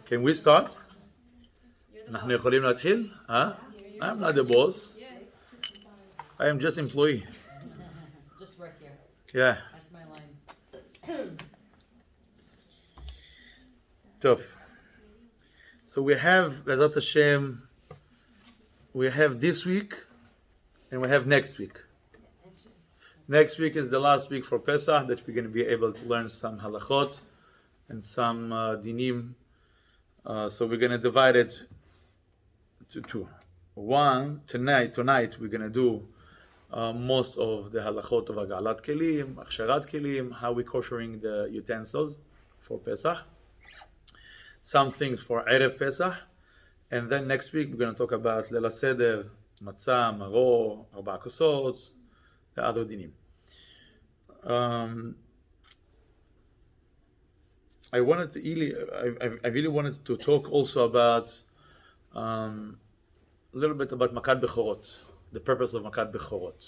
Can we start? אנחנו יכולים להתחיל? I'm not the boss. I am just employee. Just work here. Yeah. That's my line. Tough. So we have, Bezat Hashem, we have this week and we have next week. Next week is the last week for Pesah that we're going to be able to learn some halachot and some dinim. So we're going to divide it to two. One, tonight we're going to do most of the halachot of Agalat Kelim, Aksharat Kelim, how we're koshering the utensils for Pesach. Some things for Erev Pesach. And then next week we're going to talk about Leila Seder, Matzah, Maror, Arba Kosot, the other dinim. I really wanted to talk also about a little bit about Makat Bechorot, the purpose of Makat Bechorot.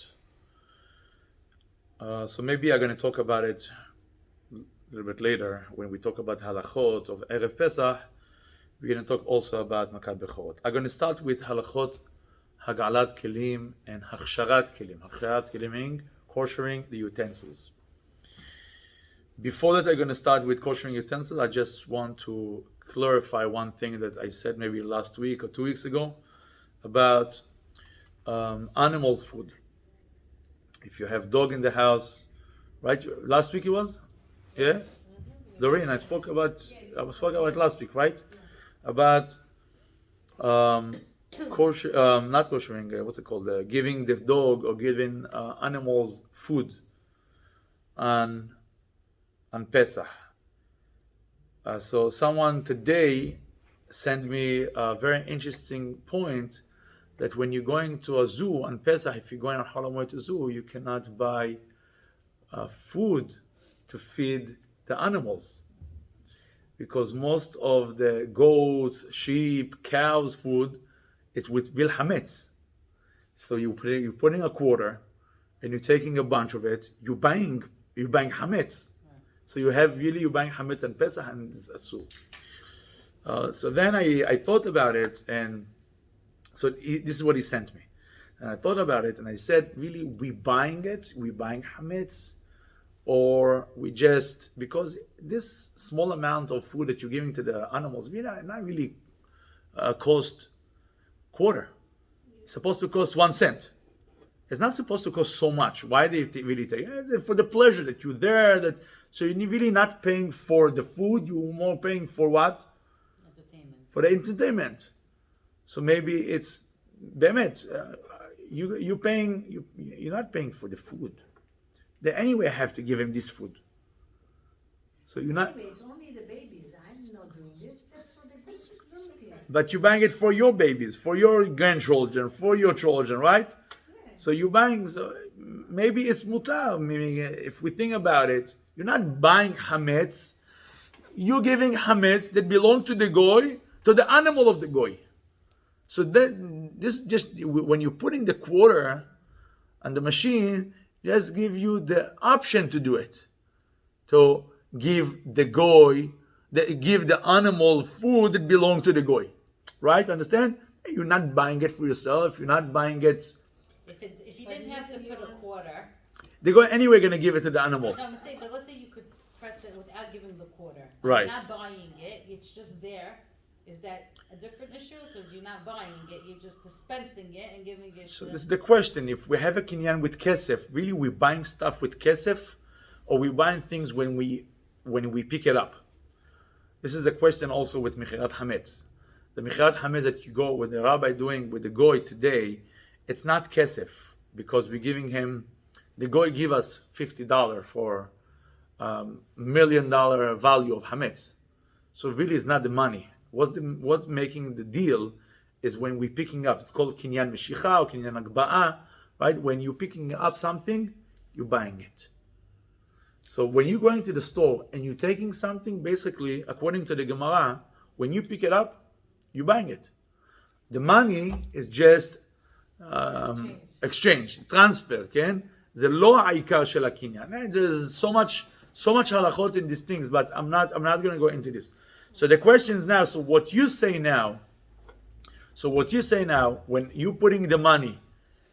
So maybe I'm going to talk about it a little bit later when we talk about halachot of Erev Pesach. We're going to talk also about Makat Bechorot. I'm going to start with halachot Hagalat Kelim and Hachsharat Kelim. Hachsharat Kelim meaning koshering the utensils. Before that, I'm going to start with koshering utensils. I just want to clarify one thing that I said maybe last week or 2 weeks ago about animals' food. If you have dog in the house, right? Last week it was? Yeah? Doreen, I spoke about last week, right? About not koshering, what's it called? Giving the dog or giving animals food on Pesach. So someone today sent me a very interesting point that when you're going to a zoo on Pesach, if you're going on Holomoy to zoo, you cannot buy food to feed the animals. Because most of the goats, sheep, cows' food is with vil hametz. So you're putting a quarter and you're taking a bunch of it, you're buying hametz. So you're buying hametz and Pesach and it's asur. So then I thought about it, and so this is what he sent me. And I thought about it and I said, really, we buying hametz, or we just, because this small amount of food that you're giving to the animals, not really cost quarter. It's supposed to cost 1 cent. It's not supposed to cost so much. Why they really take it? For the pleasure that you're there. So you're really not paying for the food. You're more paying for what? Entertainment. For the entertainment. So maybe it's bemet. You're not paying for the food. They anyway have to give him this food. So you're not. It's only the babies. I'm not doing this. That's for the kids. But you're buying it for your babies, for your grandchildren, for your children, right? Yeah. So you're buying. So maybe it's mutar. Meaning, if we think about it, you're not buying hametz. You're giving hametz that belong to the goy, to the animal of the goy. So this just when you're putting the quarter on the machine, just give you the option to do it, to give the goy, give the animal food that belong to the goy, right? Understand? You're not buying it for yourself. You're not buying it. If you didn't have to put a quarter. The goy anyway going to give it to the animal. No, I'm saying, but let's say you could press it without giving the quarter. Right. You're not buying it. It's just there. Is that a different issue? Because you're not buying it. You're just dispensing it and giving it. So this is the question. If we have a kinyan with kesef, really we're buying stuff with kesef, or we buying things when we pick it up? This is the question also with Mechirat Hametz. The Mechirat Hametz that you go with the rabbi doing with the goy today, it's not kesef, because we're giving him, the goy give us $50 for $1 million value of Hametz. So really it's not the money. What's making the deal is when we're picking up. It's called kinyan meshicha or kinyan agba'ah, right? When you're picking up something, you're buying it. So when you're going to the store and you're taking something, basically, according to the Gemara, when you pick it up, you're buying it. The money is just exchange, transfer, כן? זה לא העיקר של הקניין. There's so much halachot in these things, but I'm not going to go into this. So the question is now, so what you say now, when you putting the money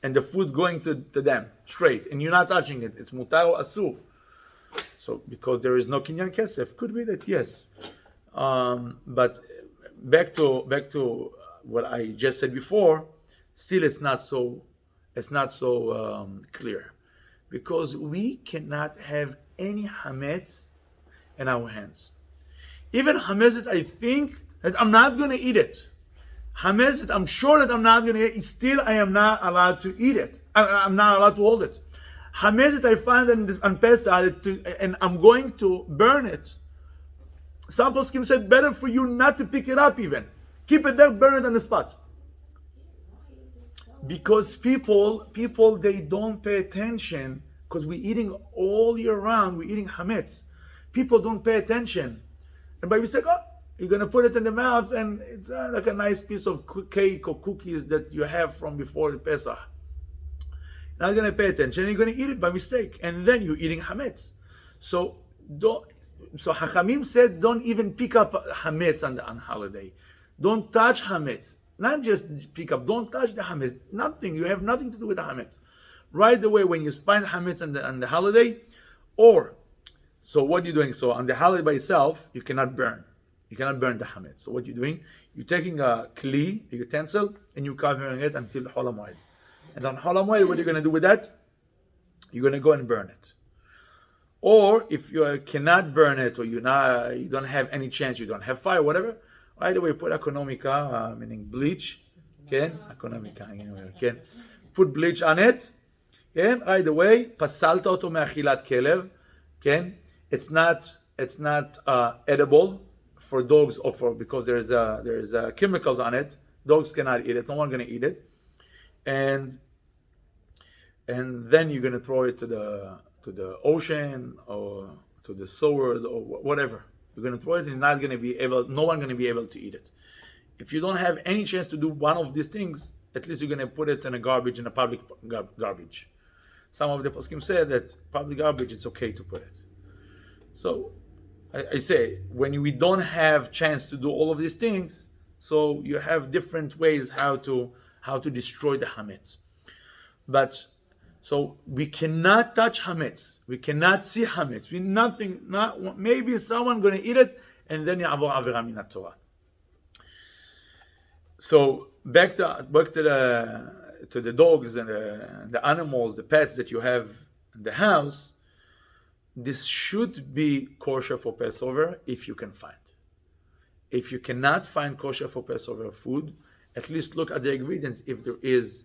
and the food going to them straight, and you're not touching it, it's mutar or asur. So because there is no kinyan kesef, could be that yes. But back to what I just said before, still it's not so clear, because we cannot have any hametz in our hands. Even hametz, I think that I'm not going to eat it. Hametz that I'm sure that I'm not going to eat it, still I am not allowed to eat it. I'm not allowed to hold it. Hametz that I find on Pesah and I'm going to burn it. Some poskim said better for you not to pick it up even. Keep it there, burn it on the spot. Because people they don't pay attention, because we're eating all year round, we're eating hametz. People don't pay attention. And by mistake, you're going to put it in the mouth and it's like a nice piece of cake or cookies that you have from before the Pesah. You're not going to pay attention, you're going to eat it by mistake. And then you're eating hametz. So Hachamim said, don't even pick up hametz on holiday. Don't touch hametz. Not just pick up, don't touch the hametz. Nothing. You have nothing to do with the hametz. Right away, when you find hametz on the holiday, so what you're doing? So on the holiday by itself, you cannot burn. You cannot burn the hametz. So what you're doing? You're taking a kli, a utensil, and you're covering it until Chol HaMoed. And on Chol HaMoed, what you're going to do with that? You're going to go and burn it. Or if you cannot burn it, or you don't have any chance, you don't have fire, whatever, right away put economica, meaning bleach, okay? Economica, okay? Put bleach on it, okay? Right away, pasalta oto me'achilat kelev, okay? It's not edible for dogs, or because there's chemicals on it. Dogs cannot eat it. No one's gonna eat it, and then you're gonna throw it to the ocean or to the sewers or whatever. You're gonna throw it, and no one's gonna be able to eat it. If you don't have any chance to do one of these things, at least you're gonna put it in a public garbage. Some of the poskim say that public garbage, it's okay to put it. So I say, when we don't have chance to do all of these things, so you have different ways how to destroy the hametz. But so we cannot touch hametz. We cannot see hametz. Maybe someone going to eat it, and then ya'avor avera min haTorah. So back to the dogs and the animals, the pets that you have in the house. This should be kosher for Passover if you can find. If you cannot find kosher for Passover food, at least look at the ingredients if there is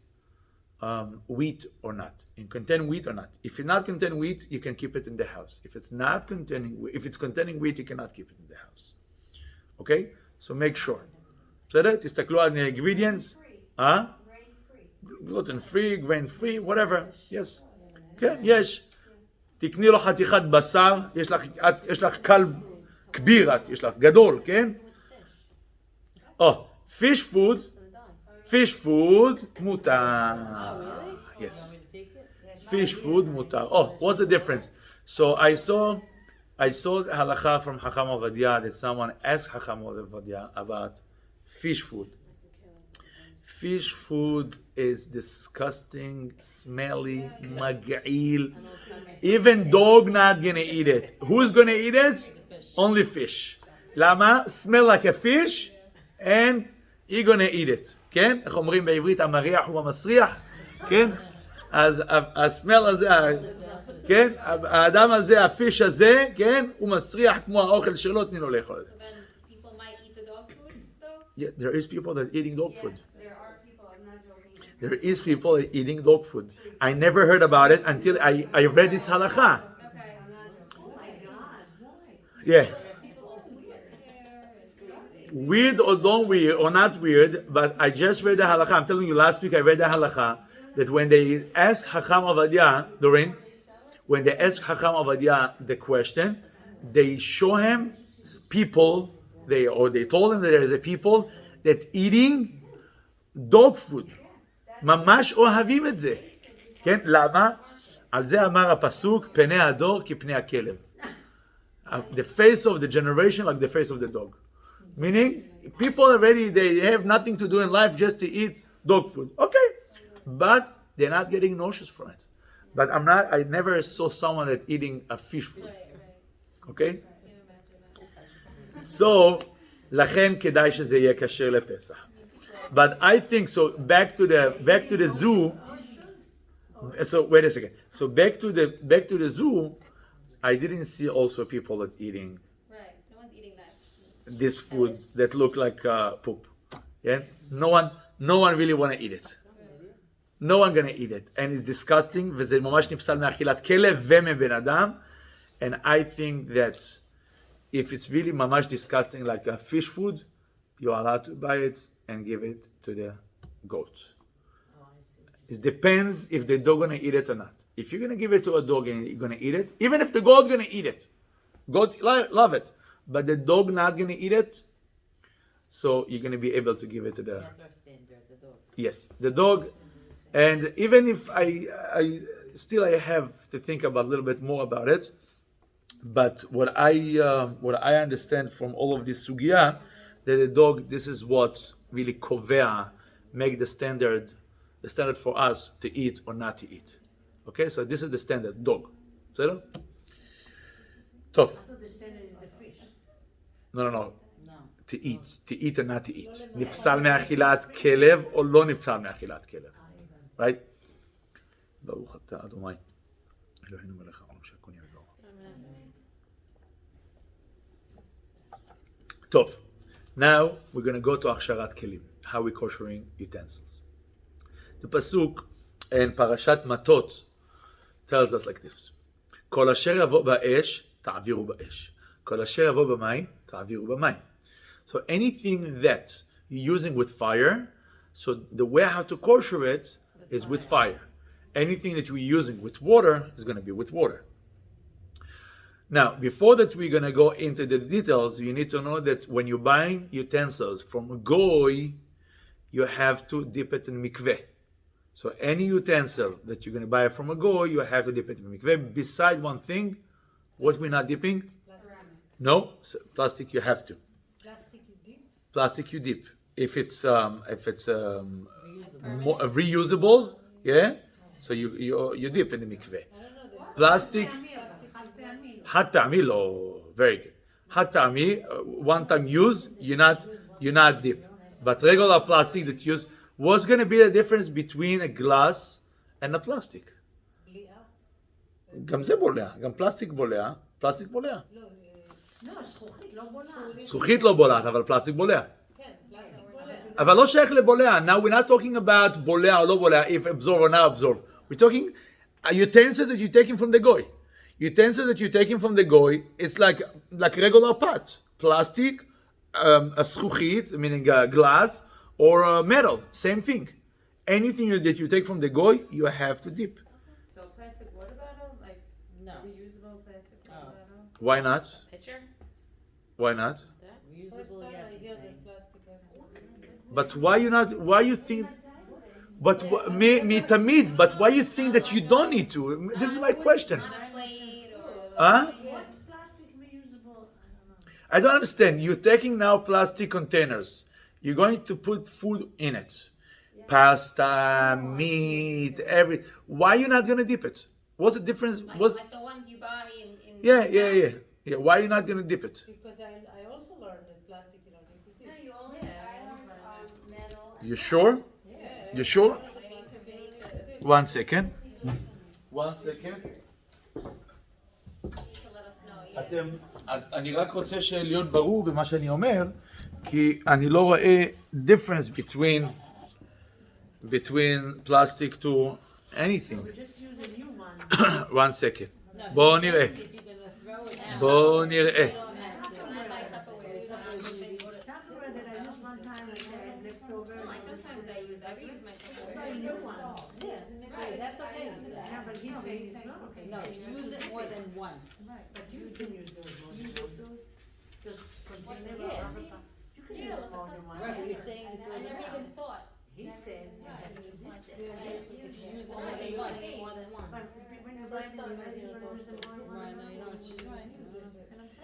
wheat or not. It contain wheat or not. If it not contain wheat, you can keep it in the house. If it's containing wheat, you cannot keep it in the house. Okay? So make sure. בסדר? תסתכלו על the ingredients. Gluten free, grain free, whatever. Yes. כן, יש. תקני לו חתיכת בשר, יש לך כלב כביר, יש לך גדול, כן? Fish food מותר. Yes. Fish food מותר. What's the difference? So I saw halacha from Chacham Ovadia that someone asked Chacham Ovadia about fish food. Fish food is disgusting, smelly, mag'il. Even dog not gonna eat it. Who's gonna eat it? Only fish. Lama? Smell like a fish, and you're gonna eat it. כן? איך אומרים בעברית, המריח הוא המסריח? כן? אז הסמל הזה, כן? האדם הזה, הפיש הזה, כן? הוא מסריח כמו האוכל שלו, תני לו לאכול את זה. People might eat the dog food, though? Yeah, there is people that eating dog food. There are people, I'm not joking. There is people eating dog food. I never heard about it until I read this halakha. Okay. Oh my God, why? Yeah. Weird or don't weird or not weird, but I just read the halakha. I'm telling you, last week I read the halakha that when they asked Chacham Ovadia, Doreen, when they asked Chacham Ovadia the question, they show him people, they told him that there is a people that eating dog food. ממש אוהבים את זה. כן? למה? על זה אמר הפסוק, פני הדור כפני הכלב. The face of the generation like the face of the dog. Meaning, people already, they have nothing to do in life just to eat dog food. Okay. But they're not getting nauseous from it. But I never saw someone that eating a fish food. Okay? So, לכן כדאי שזה יהיה כשר לפסח. But I think, so back to the zoo, so wait a second. So back to the zoo, I didn't see also people that eating Right. No one's eating that. this food that look like poop. Yeah, no one really wanna eat it. No one gonna eat it, and it's disgusting. וזה ממש נפסל מאכילת כלב ומבן אדם. And I think that if it's really mamash disgusting like a fish food, you're allowed to buy it and give it to the goat. It depends if the dog gonna eat it or not. If you're gonna give it to a dog and you're gonna eat it, even if the goat gonna eat it, goats love it, but the dog not gonna eat it, so you're gonna be able to give it to the That's our standard, the dog. yes, the dog. And even if I have to think about a little bit more about it, but what I understand from all of this sugya, that the dog, this is what really kovea, make the standard for us to eat or not to eat. Okay, so this is the standard, dog. בסדר? טוב. I thought the standard is the fish. No. No. To eat or not to eat. נפסל מאכילת כלב או לא נפסל מאכילת כלב. Right? ברוך אתה אדוני אלוהינו מלך העולם שהכל נהיה בדברו. טוב. Now we're going to go to הכשרת כלים. How we koshering utensils. The pasuk in Parashat Matot tells us like this. כל אשר יבוא באש תעבירו באש. כל אשר יבוא במים תעבירו במים. So anything that you're using with fire, so the way how to kosher it is with fire. Anything that we're using with water is going to be with water. Now, before that we're going to go into the details, you need to know that when you're buying utensils from a goy, you have to dip it in mikveh. So any utensil that you're going to buy from a goy, you have to dip it in mikveh. Beside one thing, what we're not dipping? No, so plastic you have to. Plastic you dip. Plastic you dip. If it's reusable, yeah. So you dip in the mikveh. Plastic, חד פעמי לא, very good. חד פעמי, one time use, you not dip. But regular plastic that you use, what's going to be the difference between a glass and a plastic? גם זה בולע, גם פלסטיק בולע, פלסטיק בולע. לא, זכוכית לא בולעת. זכוכית לא בולעת, אבל פלסטיק בולע. אבל לא שייך לבולע. Now we're not talking about בולע or לא בולע, if absorb or not absorb. We're talking utensils that you're taking from the goy. Utensils that you're taking from the goy, it's like regular pots. Plastic, a זכוכית, meaning glass, or metal, same thing. Anything that you take from the goy, you have to dip. So plastic water bottle, like No. reusable plastic water bottle. Why not? Pitcher. Why not? Reusable, yes, he's saying. But why you think, but me tamid, but why you think that you don't need to? This is my question. On a plate or. Huh? What's plastic reusable? I don't understand. You're taking now plastic containers. You're going to put food in it. Pasta, meat, why you not gonna dip it? What's the difference? Like the ones you buy in. Yeah. Why you not gonna dip it? Because I also learned that plastic you don't need to dip. You only metal. You sure? You sure? One second. You need to let us know. אני רק רוצה להיות ברור במה שאני אומר, כי אני לא רואה difference between plastic to anything. Just use a new one. One second. No, בואו he's נראה. saying if you're gonna throw it out, בואו נראה. you don't have to. I buy Tupperware. Tupperware that I used one time and I had left over. Sometimes I use my Buy Tupperware. a new one. Yeah, right, that's okay. Yeah, but he's saying it's not okay. No, use it more than once. Right, but you can use those ones. Just container. Yeah. You can use more than one. Right, but you're saying to throw I it never even out. thought. He said you have to dip If you use it more than More once. than once. But when you buy them, you're gonna use them one. Right, no, you don't. She's right. That's what I'm saying.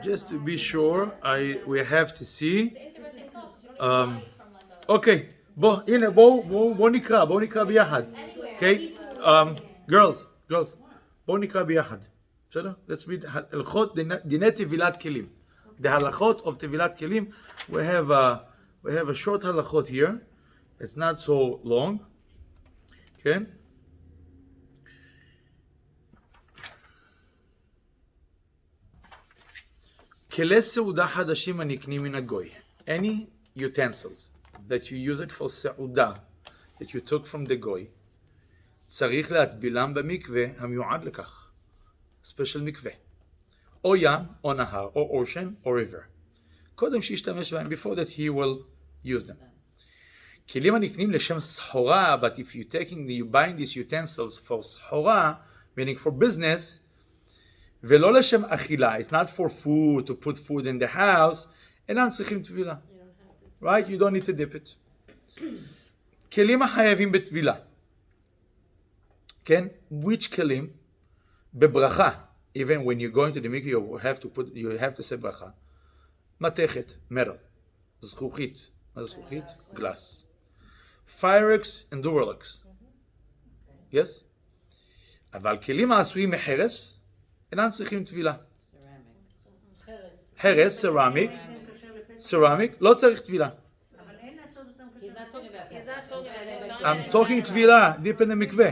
Just to be sure, we have to see. It's an interesting thought. You don't need to buy it from like a. אוקיי, בוא נקרא ביחד. אוקיי? girls, בואו נקרא ביחד. בסדר? Let's read הלכות דיני טבילת כלים. The halachot of טבילת כלים. We have a short halachot here. It's not so long. כן? כלי סעודה חדשים הנקנים מן הגוי. Any utensils that you use it for סעודה that you took from the goy, צריך להטבילם במקווה המיועד לכך. Special מקווה. או ים, או נהר, או ocean, או river. קודם שישתמש בהם, before that he will use them. כלים הנקנים לשם סחורה, but if you buying these utensils for סחורה, meaning for business, ולא לשם אכילה, it's not for food, to put food in the house, אינם צריכים טבילה. Right? You don't need to dip it. כלים החייבים בטבילה. כן? Which כלים? בברכה. Even when you go into the mikveh, you have to say ברכה. מתכת, metal. זכוכית. מה זה זכוכית? glass. Fireworks and Duralex. Yes? אבל כלים העשויים מחרס, אינם צריכים טבילה. חרס, ceramic, לא צריך טבילה. אבל אין לעשות אותם He's not talking about He's Pesach. not talking about that. I'm talking טבילה, deep in the מקווה.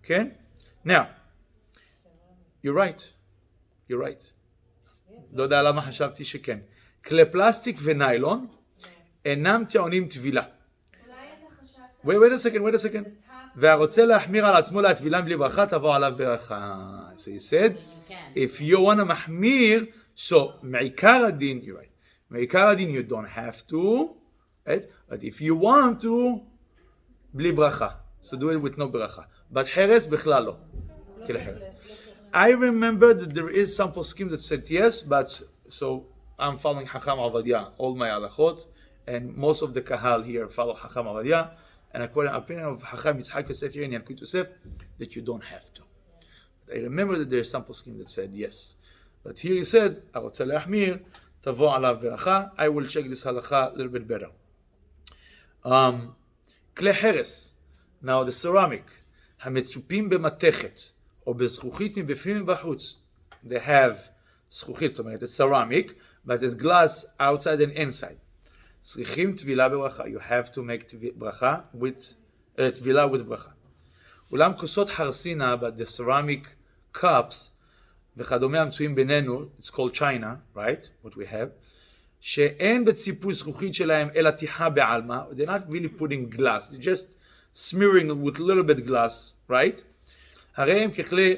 כן? Now, you're right. לא יודע למה חשבתי שכן. כלי פלסטיק וניילון אינם טעונים טבילה. Wait a second. והרוצה להחמיר על עצמו להטבילם בלי ברכה, תבוא עליו ברכה. So he said, if you want to מחמיר, so מעיקר הדין, you're right. מעיקר הדין, you don't have to, right? But if you want to, בלי ברכה. So do it with no ברכה. But חרס בכלל לא. כלי חרס. I remember that there is some poskim that said yes, but so I'm following Hacham Avadia, all my halachot, and most of the kahal here follow Hacham Avadia, and according to the opinion of Hacham Yitzhak Yosef here in Yalkut Yosef, that you don't have to. But I remember that there is some poskim that said yes. But here he said, הרוצה להחמיר, תבוא עליו ברכה. I will check this halacha a little bit better. כלי חרס, now the ceramic, המצופים במתכת, או בזכוכית מבפנים ובחוץ. They have זכוכית, זאת אומרת, it's ceramic, but there's glass outside and inside. צריכים טבילה בברכה. You have to make ברכה with, טבילה with ברכה. אולם כוסות חרסינה, but the ceramic cups, וכדומה המצויים בינינו, it's called China, right? What we have. שאין בציפוי זכוכית שלהם אלא תיחה בעלמא. They're not really putting glass. They're just smearing with a little bit glass, right? הרי הם ככלי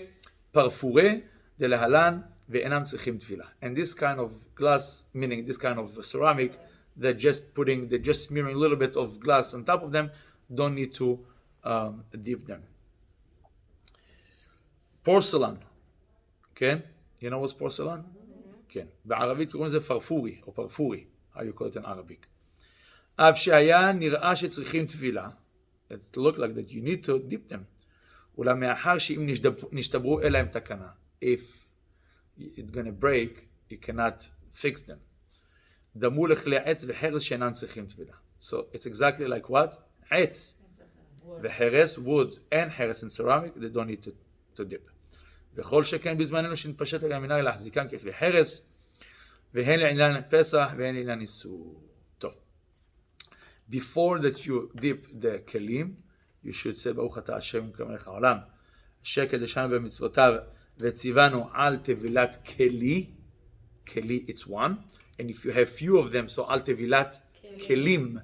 פרפורי דלהלן ואינם צריכים טבילה. And this kind of glass, meaning this kind of ceramic, they're just smearing a little bit of glass on top of them, don't need to dip them. Porcelain, כן? You know what's porcelain? כן. בערבית קוראים לזה פרפורי, או פרפורי, how you call it in Arabic. אף שהיה נראה שצריכים טבילה, it look like that you need to dip them. אולם מאחר שאם נשתברו אלא עם תקנה, if it's gonna break, you cannot fix them. דמו לכלי עץ וחרס שאינם צריכים טבילה. So it's exactly like what? עץ וחרס, wood, and חרס and ceramic, they don't need to dip. וכל שכן בזמננו שנתפשט על המנהג להחזיקן ככלי חרס, והן לעניין פסח והן לעניין איסור. טוב. Before that you dip the כלים, you should say ברוך אתה השם כמלך העולם, אשר קדשנו במצוותיו וציוונו על טבילת כלי, כלי it's one, and if you have few of them, so על טבילת כלים,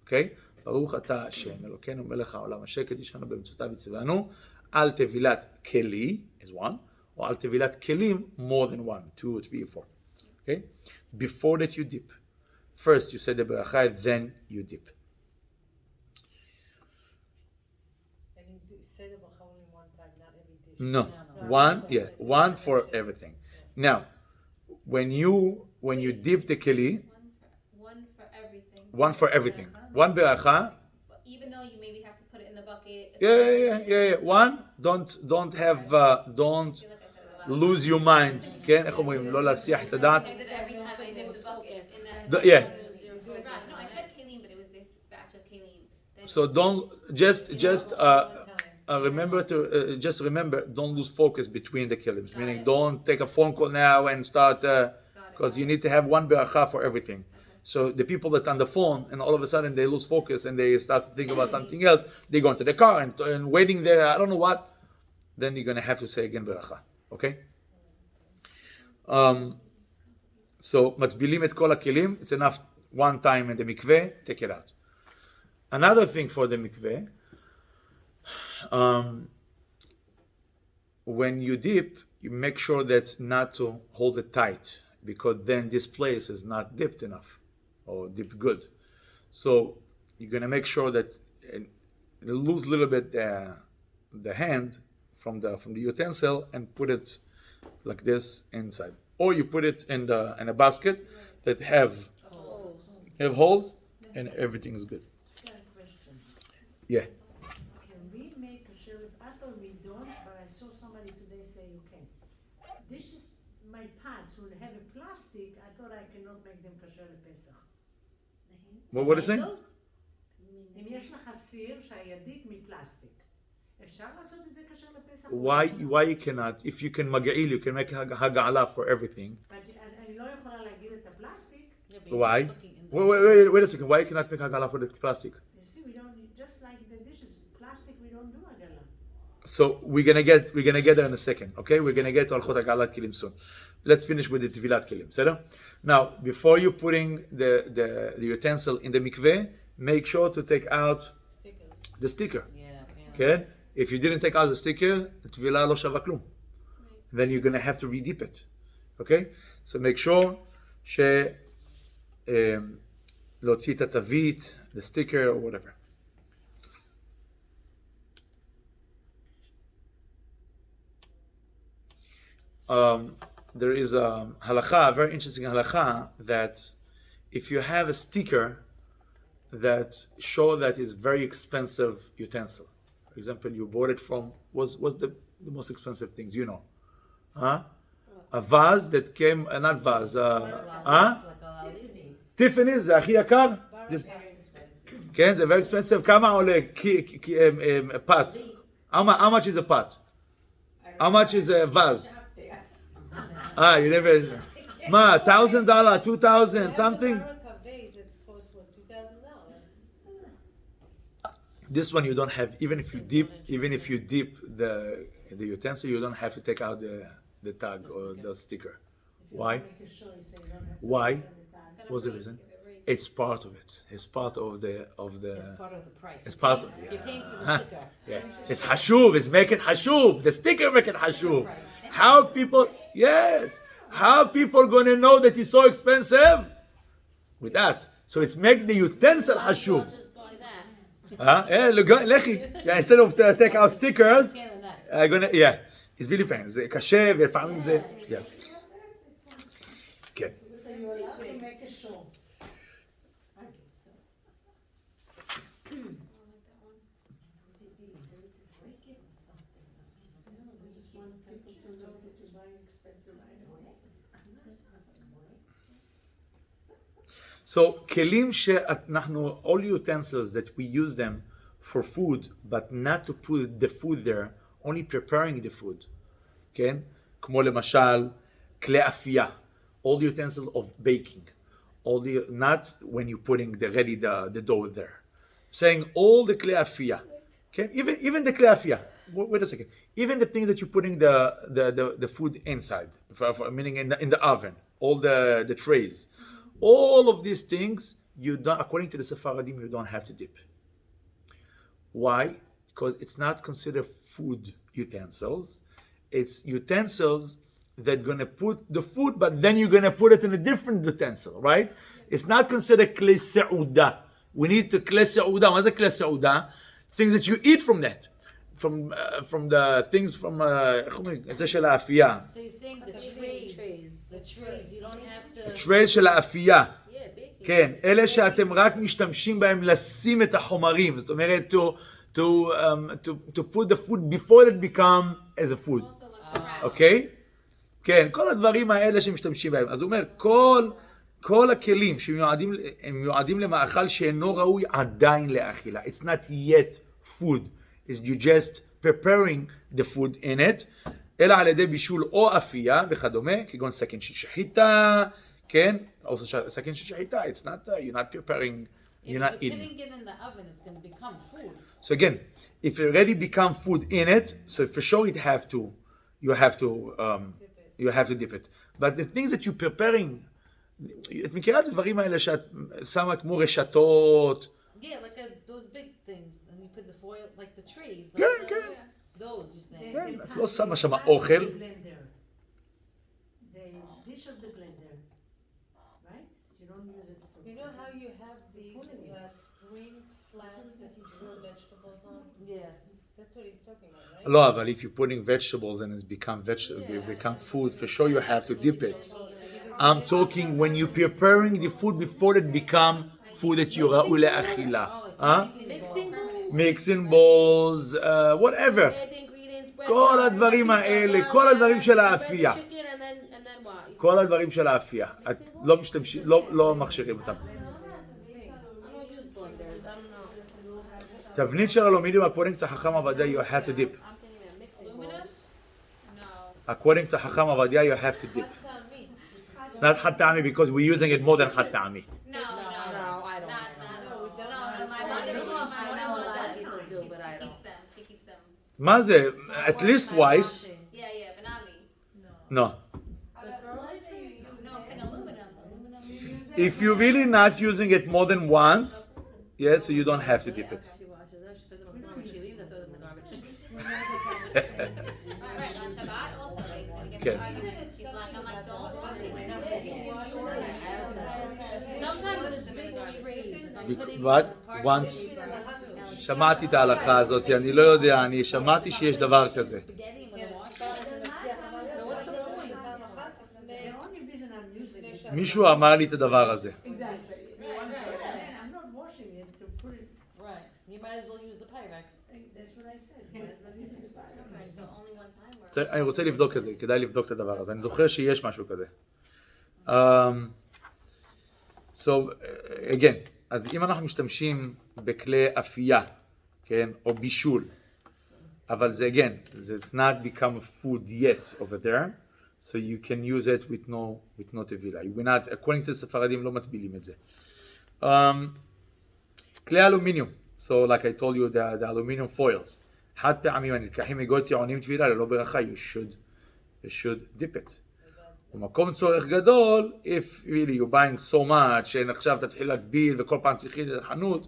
okay? ברוך אתה השם אלוקינו מלך העולם, אשר קדשנו במצוותיו וציוונו על טבילת כלי is one, או על טבילת כלים more than one, 2, 3, 4, okay? Before that you dip, first you say the ברכה, then you dip. say the bracha only one time, not every dish. No, one for everything. Now, when you dip the keli, One for everything. one for everything. One beracha. But even though you maybe have to put it in the bucket. Yeah. One. Don't have. Don't. I feel like I said it lose your mind, כן? איך אומרים? לא להסיח את הדעת. Say that every time I dip the bucket in that. Yeah. Right. No, I said kalim, but it was this batch of kalim. Then So don't remember, don't lose focus between the kilims. Meaning, don't take a phone call now and start, because you need to have one beracha for everything. So the people that on the phone and all of a sudden they lose focus and they start to think about something else, they go into the car and waiting there, I don't know what, then you're going to have to say again beracha. Okay? So, matbilim et kol hakelim, it's enough one time in the mikveh, take it out. Another thing for the mikveh, when you dip, you make sure that not to hold it tight, because then this place is not dipped enough or dipped good. So you're going to make sure that you lose a little bit the hand from the utensil and put it like this inside, or you put it in a basket that have holes and everything is good. Question. Yeah. Can we make kosher? I thought we don't, but I saw somebody today say you can. This is my pots will have a plastic. I thought I cannot make them kosher לפסח. What are you saying? אם יש לך סיר שהידית מפלסטיק, אפשר לעשות את זה כשר לפסח? Why you cannot? If you can maga'il, you can make haga'ala for everything. אבל אני לא יכולה להגיד את הפלסטיק. Why? Wait a second. Why you cannot make haga'ala for the plastic? You see, we don't, just like the dishes, plastic we don't do agala. So we're gonna get there in a second, okay? We're gonna get to Alchot Hagalat Kilim soon. Let's finish with the Tivilat Kilim. ¿Cierto? Now, before you putting the utensil in the mikveh, make sure to take out the sticker. Okay? If you didn't take out the sticker, Tvilah lo shava klum. Then you're gonna have to re-dip it. Okay? So make sure להוציא את התווית, the sticker or whatever. There is a halakha, a very interesting halakha, that if you have a sticker that show that is very expensive utensil, for example, you bought it from, what's the most expensive things, you know? Huh? A vase that came, not vase, Tiffany's, זה הכי יקר? כן, זה very expensive. כמה עולה pot? How much is a pot? How much is a vase? You never... מה, $1,000, $2,000, something? This one you don't have, even if you dip the utensil, you don't have to take out the tag or the sticker. Why? Why? What's the reason? It's part of it. It's part of the. It's part of the price. It's part of. You're paying for the sticker. Yeah. It's hashuv. It's make it hashuv. The sticker make it hashuv. How people? Yes. How people gonna know that it's so expensive? With that. So it's make the utensil hashuv. Yeah. Instead of take out stickers, yeah. It's really pain. זה קשה ולפעמים זה. Yeah. כן. So you're allowed to make a show. I guess so. We just want people to know that you're buying expensive items. So כלים שאנחנו, all utensils that we use them for food, but not to put the food there, only preparing the food, כן? כמו למשל, כלי אפייה, all the utensils of baking, not when you're putting the dough there. Saying all the כלי אפייה, okay? Even the כלי אפייה, wait a second, even the thing that you're putting the food inside, meaning in the oven, all the trays, all of these things, you don't, according to the Sephardim, you don't have to dip. Why? Because it's not considered food utensils. It's utensils that gonna put the food, but then you're gonna put it in a different utensil, right? It's not considered kli se'uda. We need to kli se'uda. What's a kli se'uda? Things that you eat from that, from the things from זה של האפייה. So you're saying the trays, you don't have to... trays של האפייה. כן, אלה שאתם רק משתמשים בהם לשים את החומרים. זאת אומרת, to put the food before it become as a food. Okay? כן, כל הדברים האלה שמשתמשים בהם. אז הוא אומר, כל הכלים שמיועדים למאכל שאינו ראוי עדיין לאכילה. It's not yet food. You're just preparing the food in it. אלא על ידי בישול או אפייה וכדומה, כגון סכין של שחיטה, כן? Also סכין של שחיטה, it's not, you're not preparing, you're not eating. If you're putting it in the oven, it's going to become food. So again, if it already become food in it, so for sure you have to dip it. But the things that you're preparing, את מכירה את הדברים האלה שאת שמה כמו רשתות? Yeah, like those big things, and you put the foil, like the trays. כן, Like כן. Those, you say. כן, את לא שמה שם אוכל. The dish of the blender, right? You don't use it for. You know how you have these spring flats that you grill vegetables on? Yeah. That's what he's talking about, right? לא, אבל if you're putting vegetables and it become food, for sure you have to dip it. I'm talking when you're preparing the food before it become food that you ראוי לאכילה. Mixing bowls, whatever. כל הדברים האלה, כל הדברים של האפייה. כל הדברים של האפייה. את לא משתמשים, לא מכשירים אותם. תבנית של אלומיניום, according to חכם עובדיה, you have to dip. According to חכם עובדיה, you have to dip. It's not חד פעמי because we're using it more than חד פעמי. No, I don't. She keeps them. מה זה? At least twice. Yeah, but not me. No. No, I'm saying aluminum. If you're really not using it more than once, yes, so you don't have to dip it. She washes them, she puts them on the floor, when she leaves, I throw them in the garbage. Right, on Shabbat also, like, we get Okay. into arguments. She's like, I'm like, don't wash it. Sometimes the big trays. If I'm putting But parchment once, paper too. שמעתי את ההלכה הזאת, אני לא יודע, אני שמעתי שיש דבר כזה. Spaghetti, I'm gonna wash it. So what's the point? The only reason I'm using it. מישהו אמר לי את הדבר הזה. I'm not washing it to put it. Right. You might as well use the Pyrex. That's what I said. You might as well use the fire. Okay, so only one time or? אני רוצה לבדוק את זה, כדאי לבדוק את הדבר הזה. אני זוכר שיש משהו כזה. So, again, אז אם אנחנו משתמשים בכלי אפייה, כן, או בישול, אבל זה, again, it's not become food yet over there, so you can use it with no טבילה. We're not, according to ספרדים, לא מטבילים את זה. כלי אלומיניום, so like I told you, the aluminum foils, חד פעמים הנלקחים מגוי טעונים טבילה ללא ברכה, you should dip it. במקום צורך גדול, if really you're buying so much, שעכשיו תתחיל להטביל וכל פעם תלכי לחנות,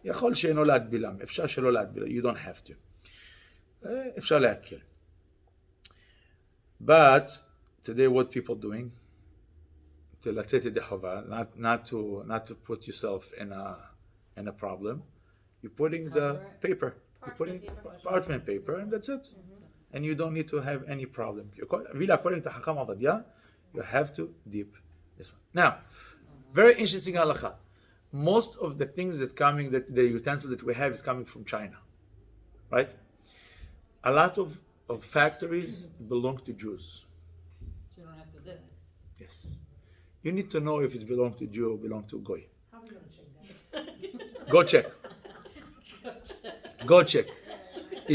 יכול שאינו להטבילם, אפשר שלא להטביל, you don't have to. אפשר להקל. But today what people doing, to לצאת ידי חובה, not to put yourself in a problem, you're putting the paper, you're putting parchment paper and that's it. And you don't need to have any problem. Really, according to Hakam Avadia, you have to dip this one. Now, very interesting halakha. Most of the things that the utensil that we have is coming from China, right? A lot of factories belong to Jews. So you don't have to do it. Yes. You need to know if it belongs to Jew or belongs to Goy. How are we going to check that? Go check. Go check.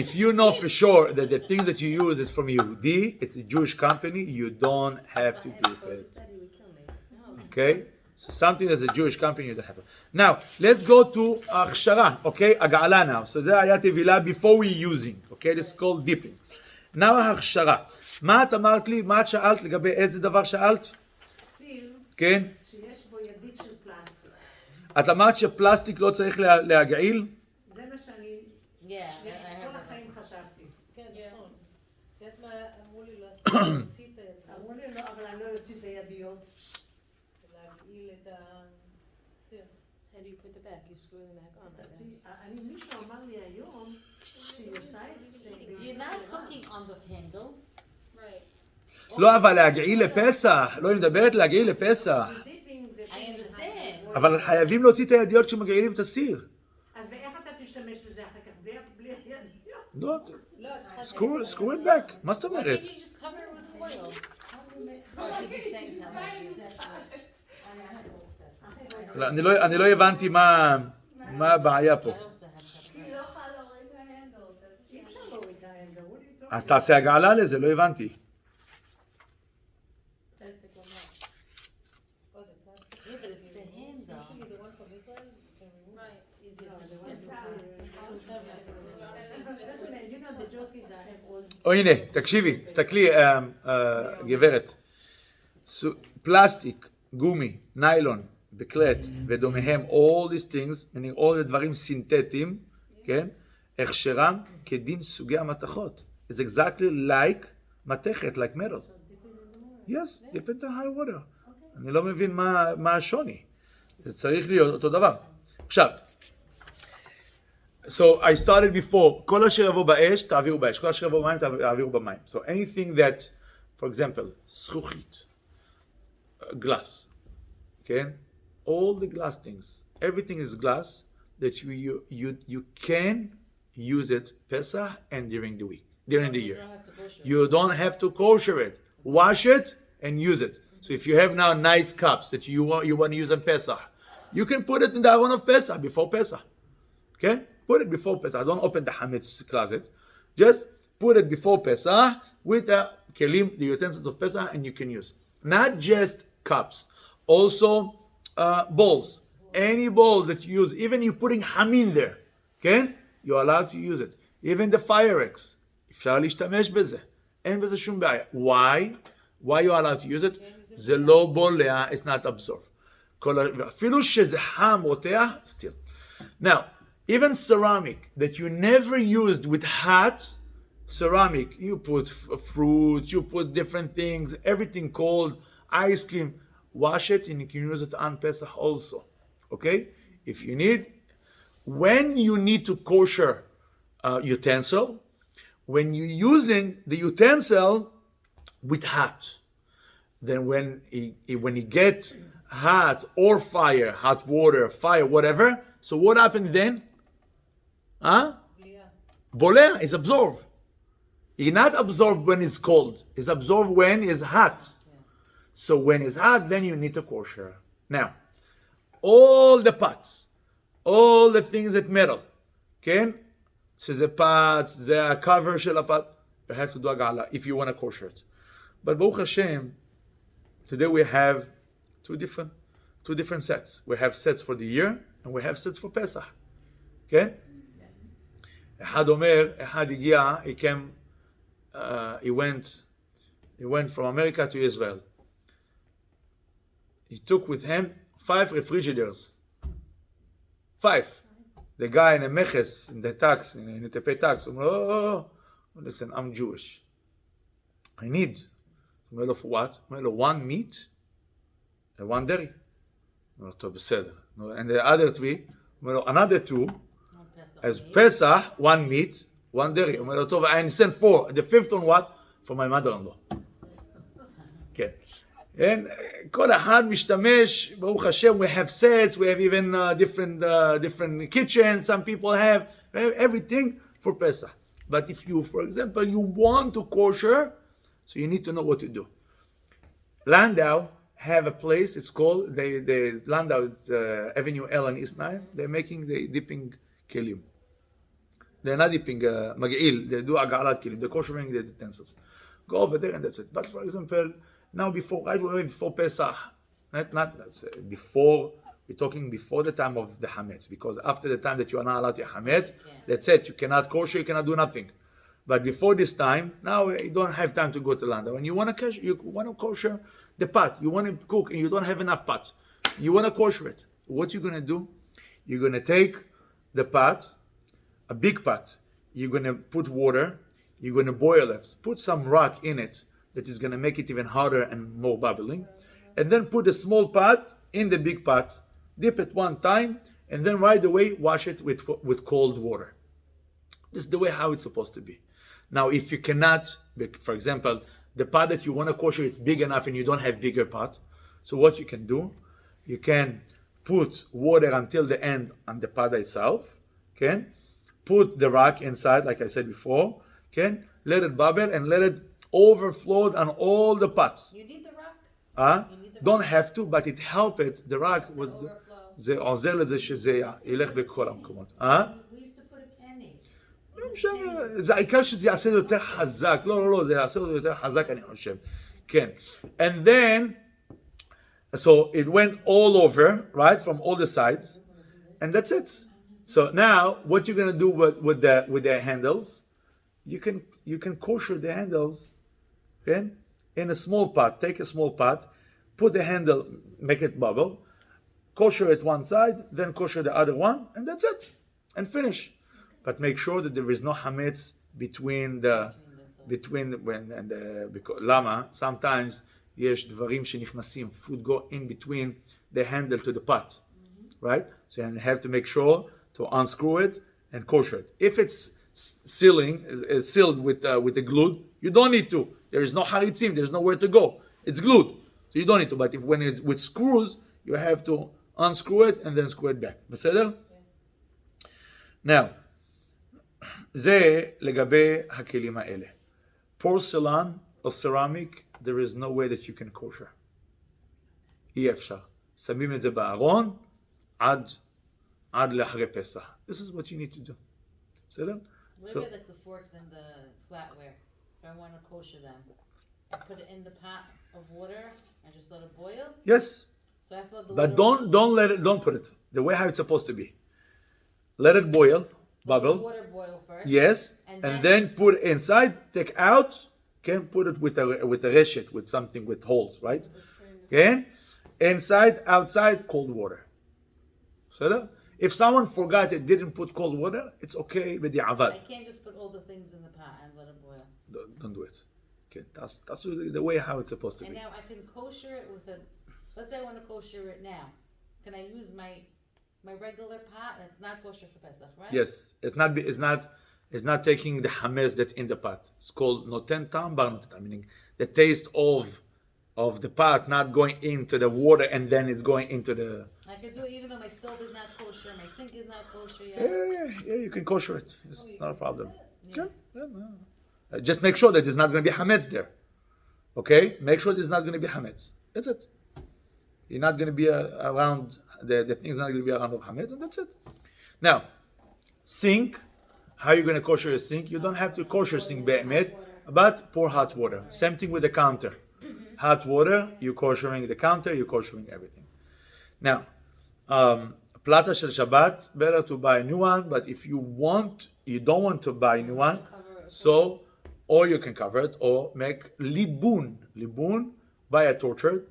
If you know for sure that the things that you use is from Yehudi, it's a Jewish company, you don't have to dip it. Okay? So something that's a Jewish company, you don't have to. Now, let's go to הכשרה, okay? הגעלה now. So זה היה טבילה before we using, okay? This is called dipping. Now הכשרה. מה את אמרת לי? מה את שאלת לגבי איזה דבר שאלת? סיר כן? שיש בו ידית של פלסטיק. את אמרת שפלסטיק לא צריך להגעיל? זה מה שאני Yeah, I כל heard החיים חשבתי. כן, נכון. את יודעת מה אמרו לי לעשות? להוציא את הידיות, אמרו לי, לא, אבל אני לא יוציא את הידיות. להגעיל את הסיר. How do you put it back? You screw them back on. I guess. מישהו אמר לי היום שהיא עושה את זה. You're not cooking on the handle. Right. לא, אבל להגעיל לפסח. לא, היא מדברת להגעיל לפסח. I understand. אבל חייבים להוציא את הידיות כשמגעילים את הסיר. אז ואיך אתה תשתמש בזה אחר כך? בלי הידיות? לא, לא, את צריכה screw it back. מה זאת Why אומרת? can't you just cover it with foil? Or should be saying tell her. לא, אני לא הבנתי מה הבעיה פה. היא לא יכולה להוריד את ההנדל. אי אפשר להוריד את ההנדל, what are you talking אז תעשה הגעלה לזה, לא הבנתי. Plastic one more. Oh, the plastic. Yeah, but it's the handle. Usually the one from Israel, you can remove. Right. Easier No, to the just one get from- rid of. You know the joke is I have all... או הנה, תקשיבי, תסתכלי, גברת. פלסטיק, גומי, ניילון, בקלט ודומיהם, all these things, meaning all the דברים סינתטיים, כן? הכשרם כדין סוגי המתכות. It's exactly like מתכת, like metal. Yes, dip into high water. אני לא מבין מה השוני. זה צריך להיות אותו דבר. עכשיו, so I started before, כל אשר יבוא באש, תעבירו באש. כל אשר יבוא במים, תעבירו במים. So anything that, for example, זכוכית, glass, okay? All the glass things, everything is glass that you can use it Pesach and during the week, during the year. You don't have to kosher it. Wash it and use it. So if you have now nice cups that you want to use on Pesach, you can put it in the oven of Pesach before Pesach. Okay? Put it before Pesach. Don't open the Hametz closet. Just put it before Pesach with the kelim, the utensils of Pesach, and you can use. Not just cups. Also bowls. Any bowls that you use, even you putting hamin there, okay? You're allowed to use it. Even the Pyrex. אפשר להשתמש בזה. אין בזה שום בעיה. Why? Why you allowed to use it? זה לא בולע, it's not absorbed. אפילו שזה חם רותח, still. Now, even ceramic that you never used with hot ceramic, you put fruits, you put different things, everything cold, ice cream, wash it and you can use it on Pesach also. Okay? If you need, when you need to kosher utensil, when you're using the utensil with hot, then when you get hot or fire, hot water, fire, whatever, so what happens then? Huh? Boleh is absorbed. It's not absorbed when it's cold. It's absorbed when it's hot. So when it's hot, then you need to kosher. Now, all the pots, all the things that metal, okay? So the pots, the cover של הפת, you have to do הגעלה if you want to kosher it. But Baruch Hashem, today we have two different sets. We have sets for the year and we have sets for Pesach. Okay? אחד אומר, אחד הגיע, he went from America to Israel. He took with him 5 refrigerators. 5. The guy in the meches, in the tax, in the pay tax, oh, listen, I'm Jewish. I need. For what? 1 meat and 1 dairy. And the other 3, another 2, as Pesach, 1 meat, 1 dairy. I understand 4. The 5th one what? For my mother-in-law. Okay. And כל אחד משתמש, ברוך השם, we have sets, we have even different kitchens, some people have everything for Pesach. But if you, for example, you want to kosher, so you need to know what to do. Landau have a place, it's called, the Landau is Avenue L and East 9, they're dipping kelim. They're not dipping mag'il, they do ag'alat kelim, they're koshering the utensils. Go over there and that's it. But for example, now right away before Pesach, not before, we're talking before the time of the Hametz, because after the time that you are not allowed to Hametz, that's it, you cannot kosher, you cannot do nothing. But before this time, now you don't have time to go to Landa. When you want to kosher the pot, you want to cook and you don't have enough pots, you want to kosher it. What you're going to do, you're going to take the pot, a big pot, you're going to put water, you're going to boil it, put some rock in it, that is going to make it even harder and more bubbling. And then put a small pot in the big pot, dip it 1 time, and then right away wash it with cold water. This is the way how it's supposed to be. Now, if you cannot, for example, the pot that you want to kosher, it's big enough and you don't have bigger pot, so what you can do, you can put water until the end on the pot itself, okay? Put the rock inside, like I said before, okay? Let it bubble and let it overflowed on all the pots. You need the rock? אה? You need the Don't rock? have to, but it helped it. The rock Does it was... overflow? זה עוזר לזה שזה ילך בכל המקומות. אה? We used to put a penny. לא משנה, זה העיקר שזה יעשה את זה יותר חזק. לא, זה יעשה את זה יותר חזק, אני חושב. כן. And then, so it went all over, right, from all the sides, and that's it. So now, what you're gonna do with the handles, you can kosher the handles, okay, in a small pot. Take a small pot, put the handle, make it bubble, kosher it one side, then kosher the other one, and that's it, and finish. But make sure that there is no hametz between when and the, because lama sometimes יש דברים שנכנסים, food go in between the handle to the pot, right? So you have to make sure to unscrew it and kosher it. If it's sealed with the glue, you don't need to. There is no haritzim, there's nowhere to go. It's glued, so you don't need to. But when it's with screws, you have to unscrew it and then screw it back. בסדר? Now, זה לגבי הכלים האלה. Porcelain or ceramic, there is no way that you can kosher. אי אפשר. שמים את זה בארון עד לאחרי פסח. This is what you need to do. בסדר? What about like the forks and the flatware? If I want to kosher them, I put it in the pot of water and just let it boil? Yes. So I have to let the But water don't put it the way how it's supposed to be. Let it boil, let the bubble. water boil first. Yes, And and then put it inside, take out, can put it with a reshet, with something with holes, right? Okay? Inside, outside, cold water. So if someone forgot it, didn't put cold water, it's okay with the I avad. can't just put all the things in the pot and let it boil. Don't do it. Okay, that's the way how it's supposed to And be. now I can kosher it with let's say I want to kosher it now. Can I use my regular pot that's not kosher for Pesach, right? Yes, it's not taking the hametz that's in the pot. It's called noten tam bar noten tam, meaning the taste of the pot not going into the water and then it's going into the. I can do it even though my stove is not kosher, my sink is not kosher yet. Yeah, you can kosher it. It's not a problem. Okay. Yeah, no. Just make sure that there's not going to be hametz there. Okay, make sure there's not going to be hametz. That's it. You're not going to be around the thing's not going to be around of hametz, and that's it. Now, sink. How are you going to kosher your sink? You don't have to kosher sink be'emet, but pour hot water. Same thing with the counter. Hot water, you're koshering the counter, you're koshering everything. Now, plata shel Shabbat, better to buy a new one, but if you don't want to buy a new one, so, or you can cover it, or make libun. Libun, buy a torture,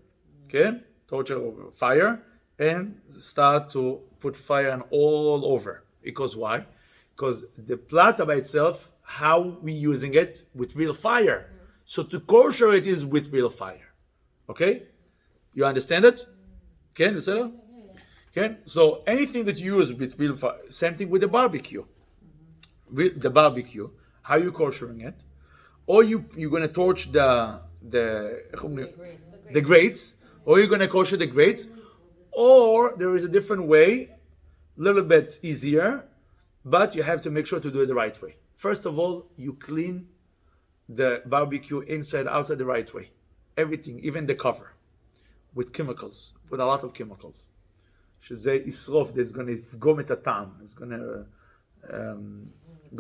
okay? Torture over fire, and start to put fire on all over. Because why? Because the plata by itself, how we using it? With real fire. So to kosher it is with real fire. Okay? You understand it? Okay, okay? So anything that you use with real fire, same thing with the barbecue. With the barbecue, how you koshering it? Or you're gonna torch the grates, or you're gonna kosher the grates, or there is a different way, a little bit easier, but you have to make sure to do it the right way. First of all, you clean the barbecue inside, outside the right way. Everything, even the cover, with chemicals, with a lot of chemicals. שזה ישרוף, that's going to לפגום את הטעם, it's going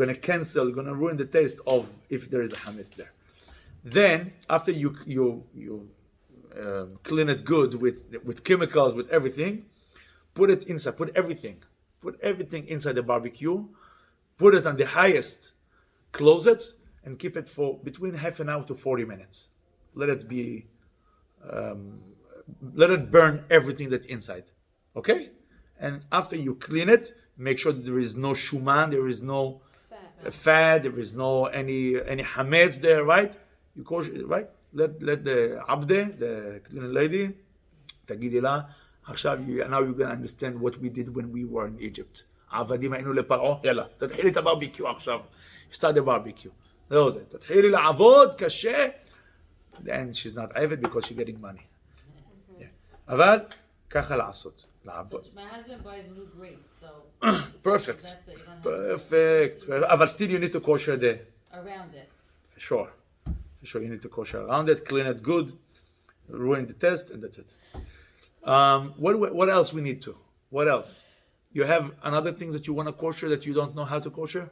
to cancel, going to ruin the taste of if there is a hametz there. Then, after you clean it good with chemicals, with everything, put it inside, put everything inside the barbecue, put it on the highest, close it, and keep it for between half an hour to 40 minutes. Let it burn everything that's inside. Okay? And after you clean it, make sure that there is no shuman, there is no fat, there is no any hametz there, right? You kosher, right? Let the abde, the cleaning lady, תגידי לה, עכשיו, now you're going to understand what we did when we were in Egypt. עבדים היינו לפרעה, יאללה, תתחילי את הברביקיו עכשיו. start the barbecue. זהו זה, תתחילי לעבוד קשה. Then she's not עבד because she's getting money. Yeah. אבל ככה לעשות. לעבוד. So my husband buys new grates, so Perfect. that's it. You don't have Perfect. אבל still you need to kosher the... around it. For sure. For sure, you need to kosher around it, clean it good, ruin the test, and that's it. What else we need to? What else? You have another things that you want to kosher that you don't know how to kosher?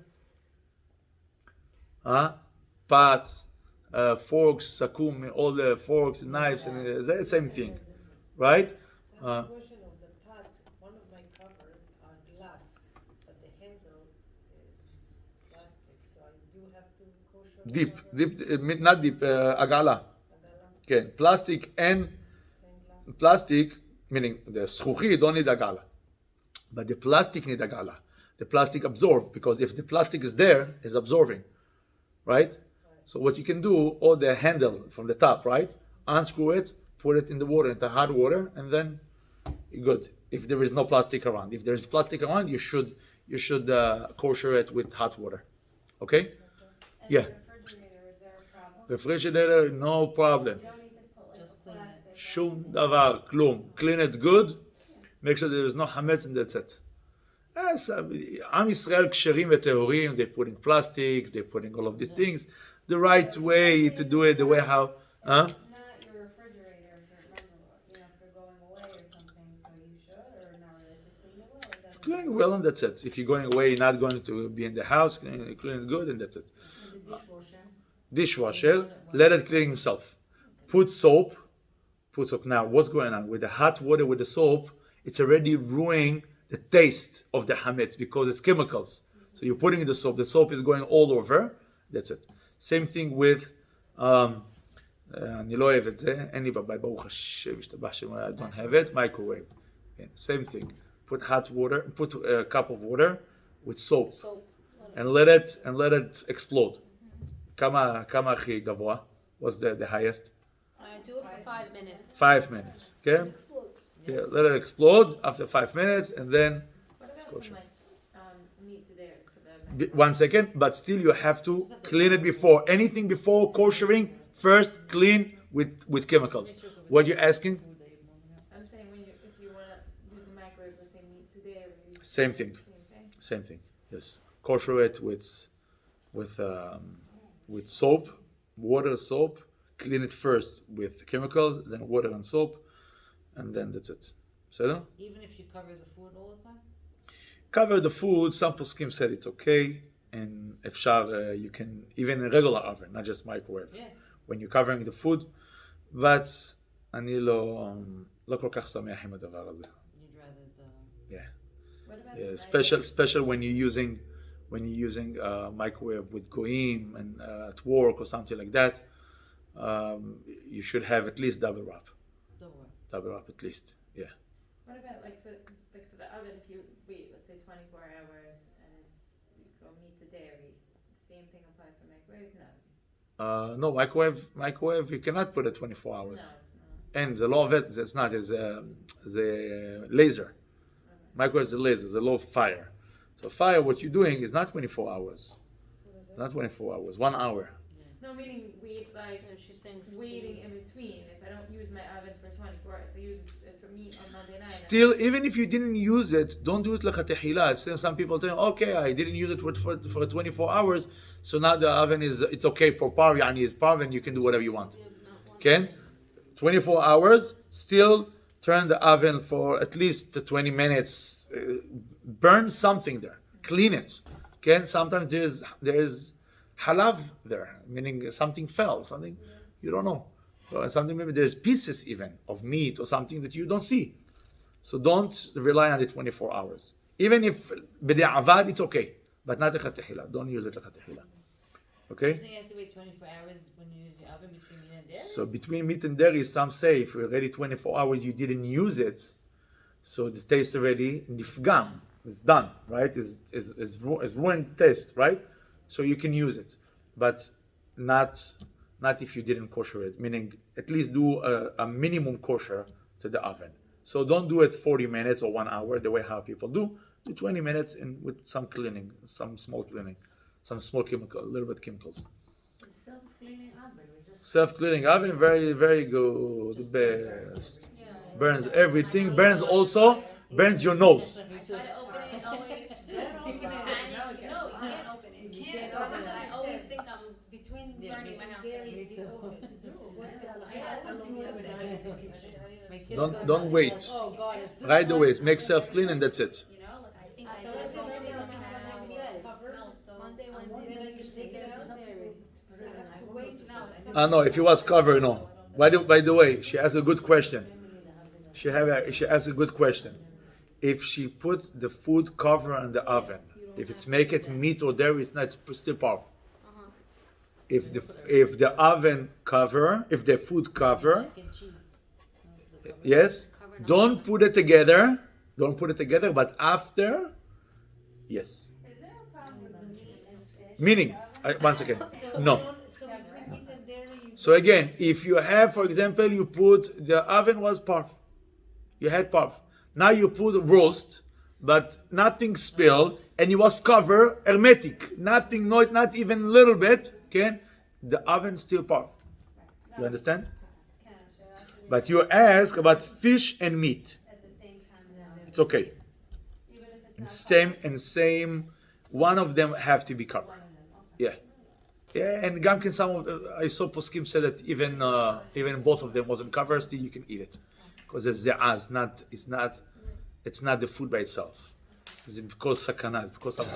Pots, forks, sakum, all the forks, knives, and the same thing, right? I have a question of the pot. One of my covers are glass, but the handle is plastic, so I do have to kosher. Not deep, agala. Okay, plastic and plastic, meaning the zchuchi don't need agala, but the plastic need agala. The plastic absorb, because if the plastic is there, it's absorbing, right? So what you can do, or the handle from the top, right? Unscrew it, put it in the water, into hot water, and then you're good. If there is no plastic around, if there is plastic around, you should kosher it with hot water. Okay? And Yeah. the refrigerator, is there a problem? Refrigerator, no problem. You don't need to put like Just the clean it. plastic. Shum davar, klum. Clean it good. Make sure there is no hametz, and that's it. Yes, Am Yisrael ksherim v'tehorim. They're putting plastics. They're putting all of these things. The right way to do it. The way how. It's not your refrigerator if you're, if you're going away or something, so you should, or not really, to clean it well, or doesn't Clean it matter? well, and that's it. If you're going away, you're not going to be in the house. Clean it good, and that's it. And the dishwasher. Dishwasher. Let it clean himself. Put soap. Now, what's going on with the hot water with the soap? It's already ruining the taste of the hametz because it's chemicals. So you're putting in the soap. The soap is going all over. That's it. Same thing with. אני לא אוהב את זה. אין לי בבית, ברוך השם, השתבח שם, I don't have it. Microwave. Same thing. Put hot water. Put a cup of water with soap, and let it explode. כמה הכי גבוה? What's the highest? Do it for 5 minutes. 5 minutes. Okay. Yeah, let it explode after 5 minutes, and then What it's about kosher. meat to there for the 1 second, but still you have to clean it before. Anything before koshering, first clean with chemicals. What you're asking? I'm saying if you want to use the microwave, let's say meat to there. Same thing. Same thing. Yes. Kosher it with soap, water, soap. Clean it first with chemicals, then water and soap, and then that's it. So Even if you cover the food all the time? cover the food. Some poskim said it's okay, and אפשר, you can even in regular oven, not just microwave. Yeah. When you're covering the food, but אני לא כל כך שמח עם הדבר הזה. You'd rather Yeah. What about Yeah, the special when you're using microwave with goyim and at work or something like that. You should have at least double wrap at least. Yeah. What about for the oven? If you wait, let's say 24 hours, and you go meat to dairy, same thing apply for microwave? No. No, microwave you cannot put it 24 hours. No, it's not. And the law of it, it's not, is the laser. Microwave is a laser, it's a low fire. So fire, what you're doing is not 24 hours. What is it? Not 24 hours, 1 hour. No, meaning she's saying waiting in between. If I don't use my oven for 24 hours, if I use it for meat on Monday night. Still, even if you didn't use it, don't do it like a tehillah. Some people tell, okay, I didn't use it for 24 hours, so now the oven it's okay for par, yani is par, and you can do whatever you want. Okay? 24 hours, still turn the oven for at least 20 minutes. Burn something there. Clean it. Okay? Sometimes there is halav there, meaning something fell, something you don't know. So something maybe there's pieces even of meat or something that you don't see. So don't rely on it 24 hours. Even if b'di'avad it's okay, but not lechat tehillah. Don't use it lechat tehillah. Okay? So you have to wait 24 hours when you use your oven between meat and dairy? So between meat and dairy, some say if you're already 24 hours you didn't use it, so the taste already nifgam. It's done, right? It's ruined taste, right? So you can use it, but not if you didn't kosher it. Meaning, at least do a minimum kosher to the oven. So don't do it 40 minutes or 1 hour the way how people do. Do 20 minutes and with some cleaning, some small cleaning, some small chemical, a little bit chemicals. Self-cleaning oven. We just Self-cleaning oven, very very good. Best. Burns everything. Burns also burns your nose. Me I too. try to open it always. Don't open it. Tiny. No, it No, you can't. can't open it. You You can't can't open open it. it. I always think I'm Between Yeah, burning my and house. dairy, Me the too. oven to do. What's the Yeah, how long you have it something. in the kitchen? My kids Don't- go don't nuts. wait. Like, oh God, it's this Right away, one. make self-clean and that's it. You know, like I think I So know it's it's a always regular a pizza smell. every It day. smells so. Monday, And Wednesday, then then you you take it out. some dairy. You have to wait. No, it's No, if it was covered, no. By the way, she has a good question. She asked a good question. If she puts the food cover in the oven, if it's make it meat or dairy, it's not, it's still part. If the oven cover, if the food cover, Mac and cheese. yes, don't put it together. Don't put it together, but after, yes. Is there a problem with meat and fish? Meaning, one second, no. So between meat and dairy, you So again, if you have, for example, you put the oven was parf, you had parf. Now you put roast, but nothing spilled, and it was covered hermetic, nothing, not even a little bit. Okay, the oven still parf. You understand? But you ask about fish and meat. At the same time, It's okay. even if it's And not. same. One of them have to be covered. Yeah. Yeah, and Gamkin, some of I saw poskim said that even both of them wasn't covered, still you can eat it because it's it's not the food by itself. It's because sakana. It's because of.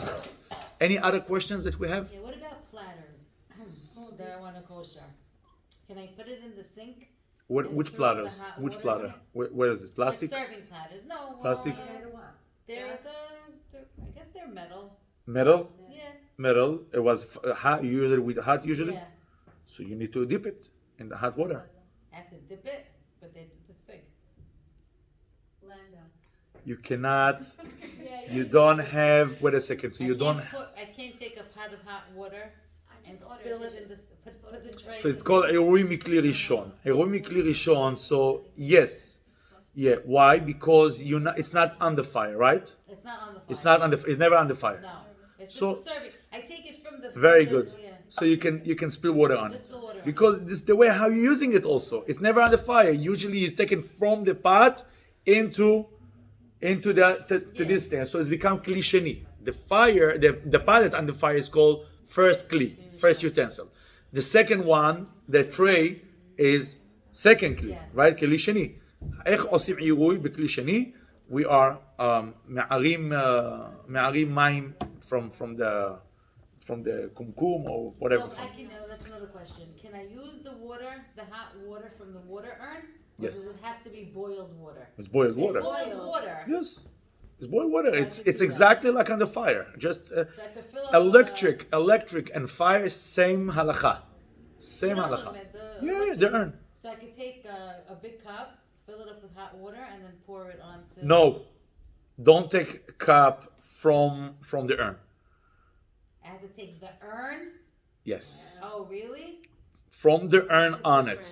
Any other questions that we have? Yeah, what about platters that I want to kosher? Can I put it in the sink? And Which throw platters? the hot Which water platter? in Where is it? Plastic? Like serving platters. No. Plastic? They're I guess they're metal. Metal? Yeah. Metal. It was hot. You use it with hot usually. Yeah. So you need to dip it in the hot water. I have to dip it, but they're this big. Linda. You cannot. Yeah, You don't have. Wait a second. So you don't. I can't take a pot of hot water I and just ordered spill it dishes. in this. Put the tray. So it's called Iruim Mikli Rishon. Iruim Mikli Rishon. So yes, yeah. Why? Because it's not on the fire, right? It's not on the fire. It's not on the. It's never on the fire. No. It's So- just a serving. I take it from the. Very from the- good. Yeah. So you can spill water on it. Just spill water on Because this is the way how you're using it also. It's never on the fire. Usually it's taken from the pot into this thing. So it's become kli sheni. The fire, the pot that on the fire is called first kli, first utensil. The second one, the tray, is second kli, Yes. right? Kli sheni. איך עושים עירוי בכלי שני? We are מערים מים from the kumkum or whatever. So I can. That's another question. Can I use the hot water from the water urn? Or Yes. does it have to be boiled water? It's boiled water. It's boiled water. Yes, it's boiled water. So I It's could it's do that. exactly like on the fire. Just So I could fill up electric and fire, same halacha, same the, halacha. the Yeah, the urn. So I could take a big cup, fill it up with hot water, and then pour it onto. No, don't take a cup from the urn. I have to take the urn. Yes, Oh, really? from the urn on it,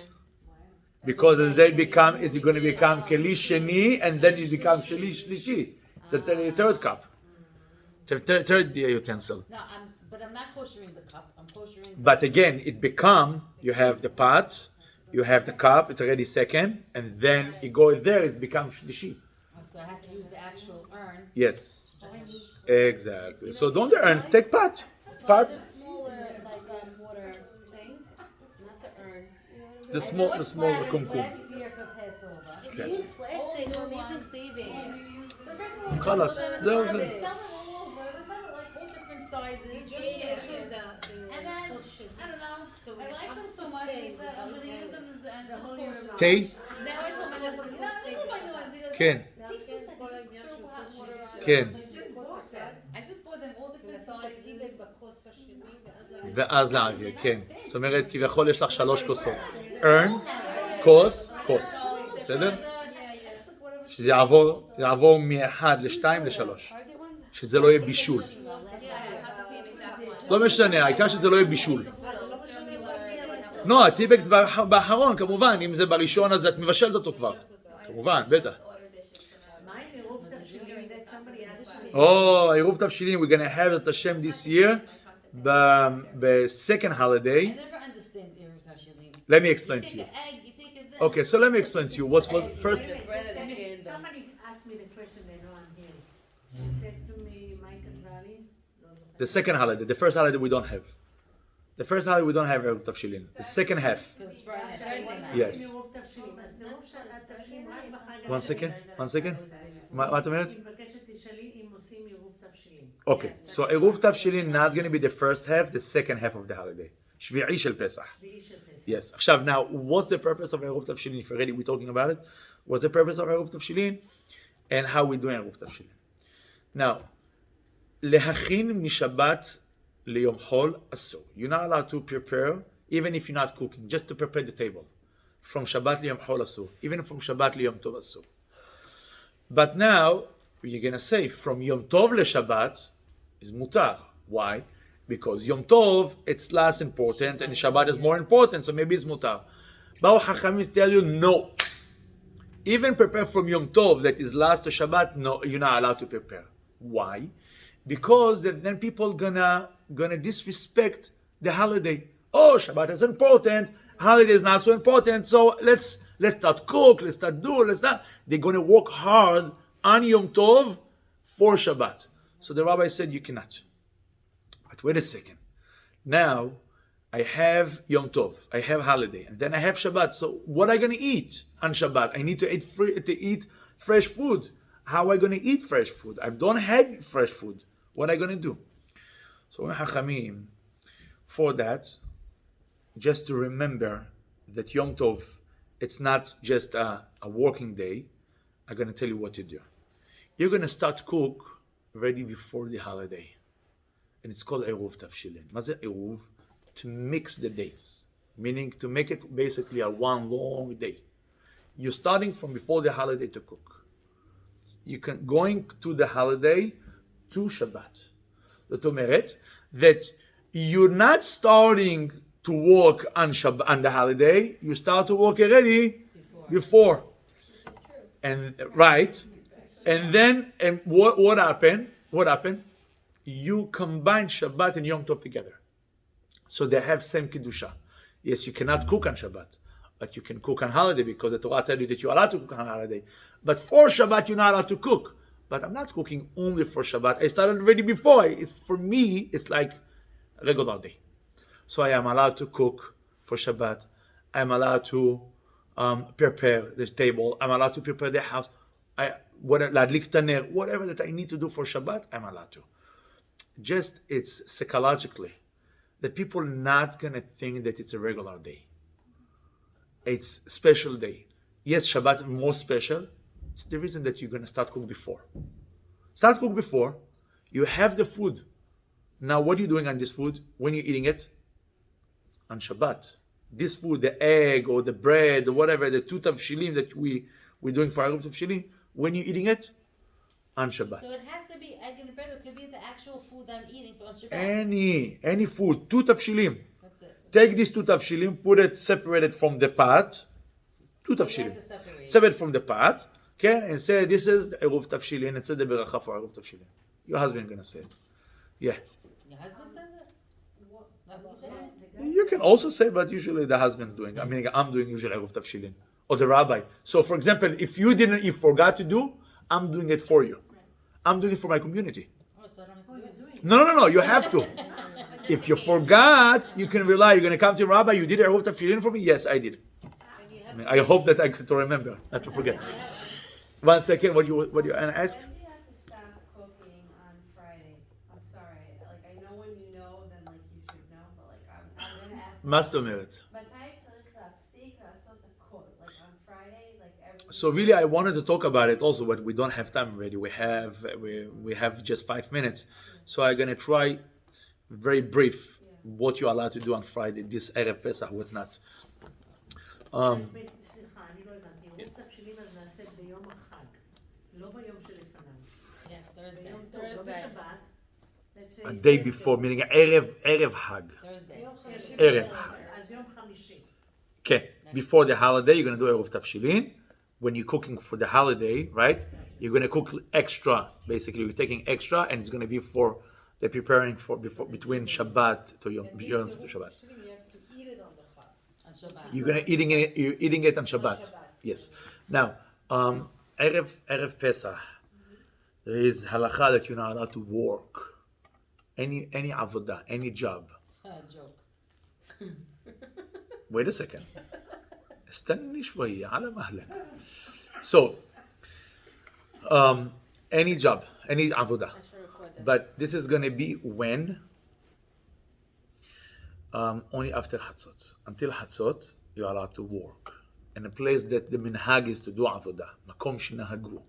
because as they become, it's going to become keli sheni, and then it becomes sheli shlishi. It's the third cup, third utensil. No, but I'm not koshering the cup. I'm koshering. But again, it become, you have the pot, you have the cup, it's already second, and then it goes there, it's become shlishi. So I have to use the actual urn. Yes, exactly. So don't the urn, take pot. Pot, The smaller, like, water tank, not the urn. the small Platters kumkum. last year for Passover. Okay. Use plastic, we're making savings. The regular ones, Colors. they're Those garbage. are- They sell them all over, they're kind of like all different sizes. just Yeah. mentioned the And then, portion. I don't know, So I when it like them comes so to much, I taste, said, I'm the gonna use them and the just whole force them. Tay? Now I told my husband, you know, I just buy new ones. He goes, Ken. "It takes 2 seconds, just throw hot water on it." כן. I just bought them all different sizes. בכוס השני, ואז ואז להעביר, כן. זאת אומרת, כביכול יש לך 3 כוסות. urn, כוס, בסדר? שזה יעבור מ-1 ל-2 ל-3. שזה לא יהיה בישול. Yeah, I have the same exact one. לא משנה, העיקר שזה לא יהיה בישול. לא, הטיבקס באחרון, כמובן, אם זה בראשון אז את מבשלת אותו כבר. כמובן, בטח. Mine, עירוב תבשילים, that somebody asked me. או, עירוב תבשילים, we're gonna have את השם this year, ב-second holiday. I never understand Erev Tashilim. Let me explain You to take you. an egg, you take a this. Okay, so let me explain to you. What's first? Somebody asked me the question that Back to me, Michael Valley. The second holiday. The first holiday we don't have. The first holiday we don't have Eruv Tavshilin. The second half. Because it's Friday, Thursday night. Yes. עירוב תבשילים. אז תירוב תבשילים רק בחג One השני. second. מה את אומרת? אני מבקשת תשאלי אם עושים עירוב תבשילים. Okay, so Eruv Tavshilin not going to be the first half, the second half of the holiday. Shvi'i shel Pesach. שביעי של פסח. Yes. עכשיו, now, what's the purpose of Eruv Tavshilin? If already we're talking about it, what's the purpose of Eruv Tavshilin and how we do Eruv Tavshilin? Now, להכין משבת ליום חול אסור. You're not allowed to prepare, even if you're not cooking, just to prepare the table. From Shabbat ליום חול אסור. Even from Shabbat ליום טוב אסור. But now, you're going to say, from Yom Tov LeShabbat is mutar. Why? Because Yom Tov, it's less important, and Shabbat is more important, so maybe it's mutar. Bao Hachamim tell you, no. Even prepare from Yom Tov, that is last to Shabbat, no, you're not allowed to prepare. Why? Because then people gonna disrespect the holiday. Oh, Shabbat is important, holiday is not so important, so let's start cook, let's start do, let's start. They're gonna work hard on Yom Tov for Shabbat. So the rabbi said you cannot. But wait a second. Now I have Yom Tov, I have holiday, and then I have Shabbat. So what am I gonna eat on Shabbat? I need to eat fresh food. How am I gonna eat fresh food? I don't have fresh food. What am I gonna do? So Hachamim, for that, just to remember that Yom Tov, it's not just a working day. I'm gonna tell you what to do. You're gonna start cook ready before the holiday, and it's called Eruv Tavshilin. What's it Eruv? To mix the days, meaning to make it basically a one long day. You're starting from before the holiday to cook. You can going to the holiday to Shabbat. זאת אומרת that you're not starting to work on Shabbat on the holiday. You start to work already before. And right, and then what happened? What happened? You combine Shabbat and Yom Tov together, so they have same kedusha. Yes, you cannot cook on Shabbat, but you can cook on holiday because the Torah tells you that you're allowed to cook on holiday. But for Shabbat, you're not allowed to cook. But I'm not cooking only for Shabbat. I started already before. It's for me. It's like a regular day. So I am allowed to cook for Shabbat. I'm allowed to prepare the table. I'm allowed to prepare the house. Whatever that I need to do for Shabbat, I'm allowed to. Just it's psychologically that people are not gonna think that it's a regular day. It's a special day. Yes, Shabbat is more special. It's the reason that you're gonna start cook before. Start cook before. You have the food. Now, what are you doing on this food when you're eating it? On Shabbat. This food, the egg or the bread or whatever, the two tavshilim that we're doing for Eruv Tavshilin, when you're eating it, on Shabbat. So it has to be egg and bread, or it could be the actual food I'm eating on Shabbat. Any food, two tavshilim. That's it. Take these two tavshilim, put it separated from the pot. Two You have tavshilim. to separate. Separate from the pot. Okay, and say this is the Eruv Tavshilin, and say the beracha for Eruv Tavshilin. Your husband gonna say it. Yeah. Your husband says it? Like we said it? You can also say, but usually the husband's doing. I mean, I'm doing usually Eruv Tavshilin, or the rabbi. So, for example, if you forgot to do, I'm doing it for you. I'm doing it for my community. Oh, so I don't have to do it. No. You have to. If you forgot, you can rely. You're gonna come to your rabbi. You did Eruv Tavshilin for me. Yes, I did. I hope that I could remember, not to forget. 1 second. What you gonna ask? When do you have to stop cooking on Friday? I'm sorry. Like, I know when you know, then like you should know, but like I'm gonna ask. מה זאת אומרת? מתי צריך להפסיק לעשות הכל? Like on Friday, like every. So really, I wanted to talk about it also, but we don't have time already. We have just 5 minutes, so I'm gonna try very brief what you're allowed to do on Friday, this Erev Pesach, whatnot. סליחה, אני לא הבנתי. עירוב תבשילים אז נעשה ביום החג, לא ביום שלפניו. Yes, Thursday. ביום טוב, לא Thursday. בשבת. Let's say A day Thursday. before, meaning Erev Hag. Thursday. יום חמישי. ערב. אז יום חמישי. Okay, before the holiday, you're gonna do Eruv Tavshilin. When you're cooking for the holiday, right? You're gonna cook extra. Basically, you're taking extra, and it's gonna be for the preparing for between Shabbat to Yom to Shabbat. You have to eat it on the hot. On Shabbat. You're eating it on Shabbat. Yes. Now, Erev Pesach. There is halakha that you're not allowed to work. Any avodah, any job. Joke. Wait a second. استني شوية على مهلك. So, any job, any avodah. I should record this. But this is going to be when? Only after Hatzot. Until Hatzot, you're allowed to work. In a place that the minhag is to do avodah. Makom shenahagu.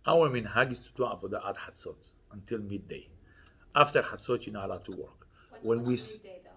Our minhag is to do avodah at Hatzot until midday. After Hatzot, you're not allowed to work. When we midday though?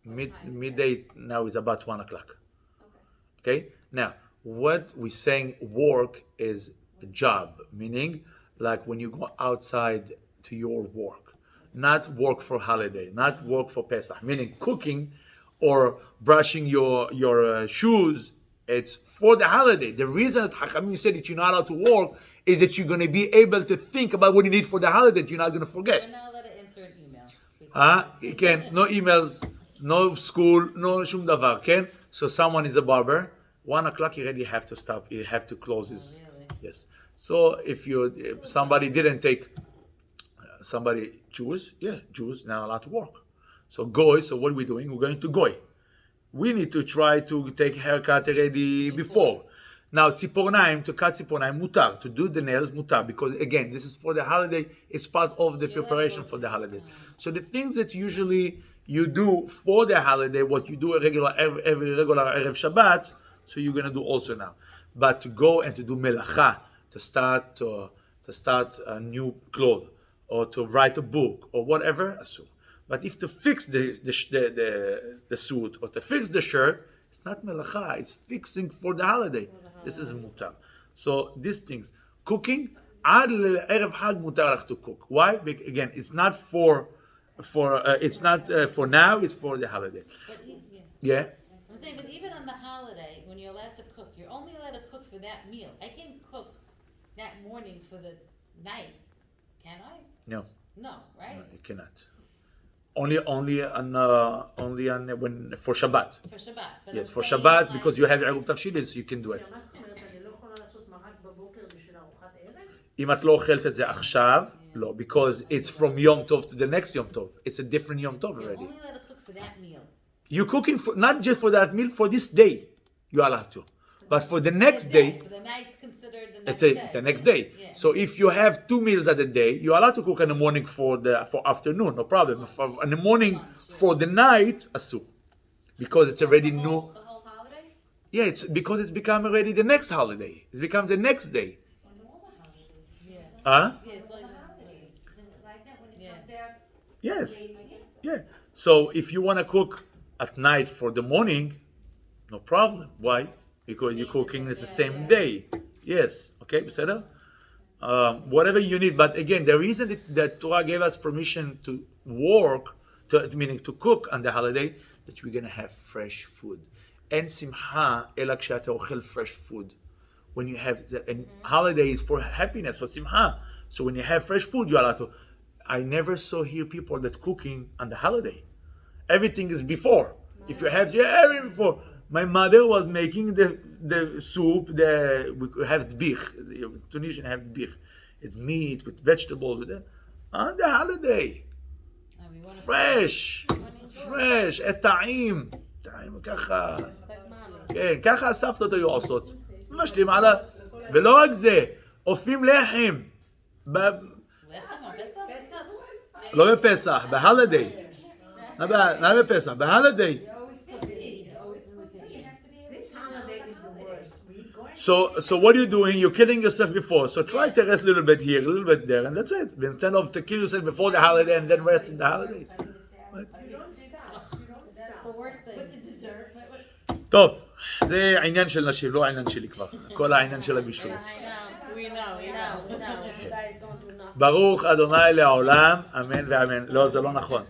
Like, what time is midday now is about 1 o'clock. it? Okay. Okay? Now, what we're saying work is a job, meaning like when you go outside to your work, not work for holiday, not work for Pesach, meaning cooking or brushing your shoes. It's for the holiday. The reason that Hachamim said that you're not allowed to work is that you're going to be able to think about what you need for the holiday that you're not going to forget. We're not allowed to answer an email. You can, no emails, no school, no shum davar, okay? So someone is a barber, 1 o'clock you already have to stop, you have to close his, Really? yes. So if somebody didn't take, somebody Jews not allowed to work. So goy, so what are we doing? We're going to goy. We need to try to take haircut already before. Now, ציפורניים, to cut ציפורניים, mutar. To do the nails, mutar. Because again, this is for the holiday. It's part of the preparation for the holiday. So the things that usually you do for the holiday, what you do every regular Erev Shabbat, so you're going to do also now. But to go and to do melacha, to start a new clothes, or to write a book, or whatever, asur. But if to fix the suit or to fix the shirt, it's not melacha, it's fixing for the holiday. This is mutar. So these things, cooking, ad erev hag mutar lach to cook. Why? Again, it's not for now, it's for the holiday. But Yeah? I'm saying, but even on the holiday, when you're allowed to cook, you're only allowed to cook for that meal. I can't cook that morning for the night, can I? No, No, right? you cannot. Only on when for Shabbat. For Shabbat. But Yes, I'm for saying, Shabbat like, because you have Eruv Tafshilin, so you can do it. מה זאת אומרת, אני לא יכולה לעשות מרק בבוקר בשביל ארוחת ערב? אם את לא אוכלת את זה עכשיו, לא, because it's from Yom Tov to the next Yom Tov. It's a different Yom Tov You're already. only allowed to cook for that meal. You're cooking for, not just for that meal, for this day. You are allowed to. But for the next day, For the night's considered the next let's day. say the next day. Yeah. So if you have 2 meals at a day, you're allowed to cook in the morning for afternoon, no problem. In the morning for the night, asur. Because it's already new. The whole holiday? Yeah, it's because it's become already the next holiday. It's become the next day. On all the holidays. Yeah. Huh? Yeah, it's like The holidays. Isn't it like that when it Yeah. comes out? Yes. I guess so. Yeah. So if you want to cook at night for the morning, no problem. Why? Because you're cooking at the same day. Yes. Okay, בסדר? Whatever you need. But again, the reason that Torah gave us permission to work, meaning to cook on the holiday, that we're going to have fresh food. אין שמחה אלא כשאתה אוכל fresh food. When you have, and holiday is for happiness, for simcha. So when you have fresh food, you are allowed to. I never saw here people that cooking on the holiday. Everything is before. If you have, everything before. My mother was making the soup, we have dbich. Tunisian have dbich. It's meat with vegetables. On the holiday. we wanna Fresh. fresh. טעים. טעים ככה. כן, ככה הסבתות היו עושות. משלים על ה... ולא רק זה, אופים לחם. לא בפסח, בהלידיי. לא בפסח, בהלידיי. This holiday is the worst. We going So what are you doing? You're killing yourself before. So try to rest a little bit here, a little bit there, and that's it. Instead of to kill yourself before the holiday and then rest in the holiday. you don't stop. You don't stop. the worst thing. טוב, זה העניין של נשים, לא העניין שלי כבר. כל העניין של הבישול. We know. No, you guys don't do nothing. ברוך אדוני לעולם, אמן ואמן. לא, זה לא נכון.